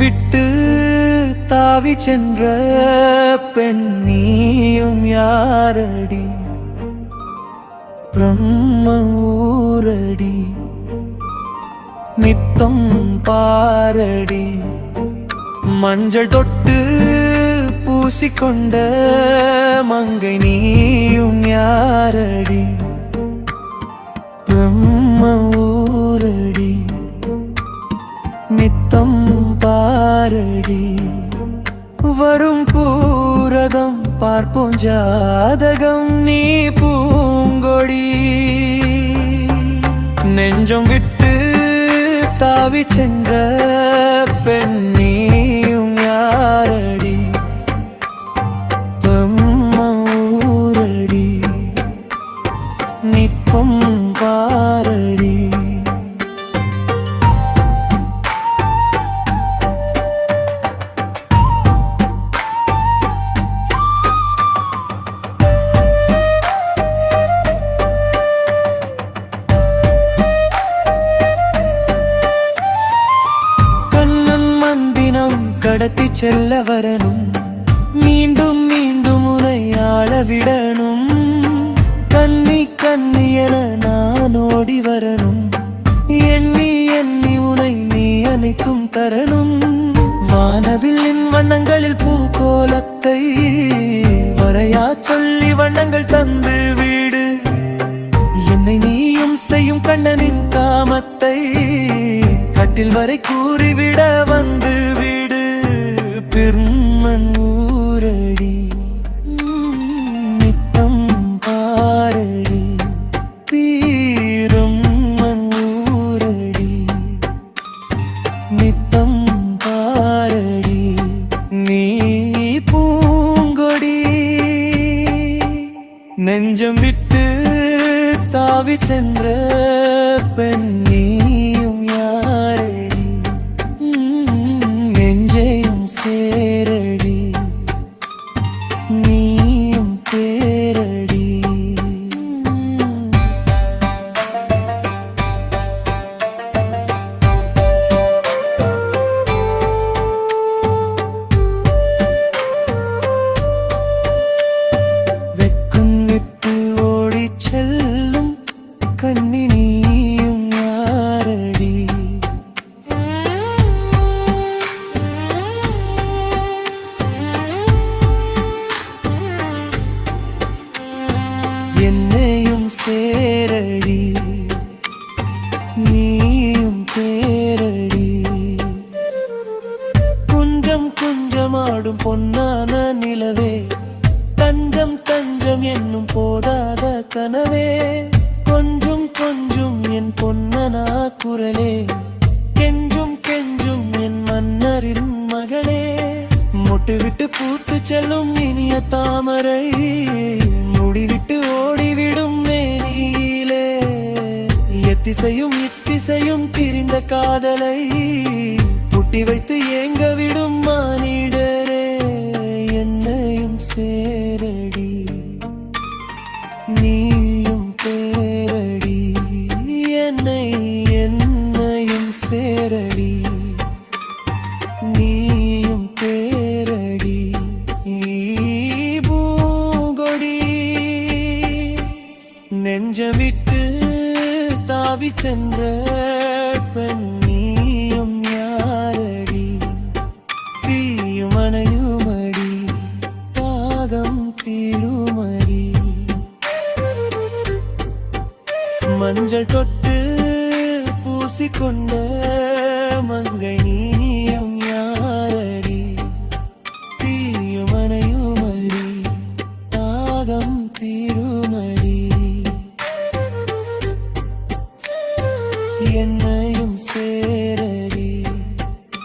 விட்டு தாவி சென்ற பெண்ணியும் யாரடி? பிரம்ம ஊரடி, நித்தம் பாரடி. மஞ்சள் தொட்டு பூசிக்கொண்ட மங்கை நீயும் யாரடி? பிரம்ம ஊரடி, நித்தம் பாரடி. வரும் பூரதம் பார்ப்போம் ஜாதகம், நீ பூங்கொடி. நெஞ்சம் விட்டு தாவி சென்ற பெண்ணியும் யாரடி? பிரம்ம ஊரடி, நித்தம் பாரடி. கடத்தி செல்ல வரணும், மீண்டும் மீண்டும் உனை ஆள விடணும். கண்ணி கண்ணி என நான் ஓடி வரணும், எண்ணி எண்ணி உனை நீ அனைத்தும் தரணும். வானவில்லின் வண்ணங்களில் பூகோலத்தை வரையா சொல்லி வண்ணங்கள் தந்து வீடு. என்னை நீயும் செய்யும் கண்ணனின் காமத்தை கட்டில் வரை கூறிவிட வந்து வீடு. பிரம்மன் ஊரடி, நித்தம் பாரடி. பிரம்மன் ஊரடி, நித்தம் பாரடி. நீ பூங்கொடி. நெஞ்சம் விட்டு தாவி சென்ற பெண்ணியும் யாரடி? நெஞ்சையும் சேரடி, நீயும் பேரடி. வெக்கம் விட்டு ஓடி செல்லும் கண்ணி நீயும் யாரடி? என்னையும் சேரடி, நீயும் பேரடி. குஞ்சம் குஞ்சமாடும் பொன்னான நிலவே, தஞ்சம் தஞ்சம் என்னும் போதாத கனவே. கொஞ்சம் கொஞ்சம் என் பொன்னனா குரலே, கெஞ்சும் கெஞ்சும் என் மன்னரின் மகளே. மொட்டு விட்டு பூத்து செல்லும் இனிய தாமரை, முடிவிட்டு ஓடிவிடும் மேனியிலே. எத்திசையும் இத்திசையும் திரிந்த காதலை புட்டி வைத்து ஏங்க விடும் மானிடரே. என்னையும் சேரடி, நீயும் பேரடி. என்னையும் சேரடி, நீயும் பேரடி. பூங்கொடி. நெஞ்சமிட்டு தாவி சென்ற பெண்ணியும் யாரடி? தீயும் அணையுமடி, தாகம் தீருமடி. மஞ்சள் தொட்டு பூசிக்கொண்ட மங்கை நீ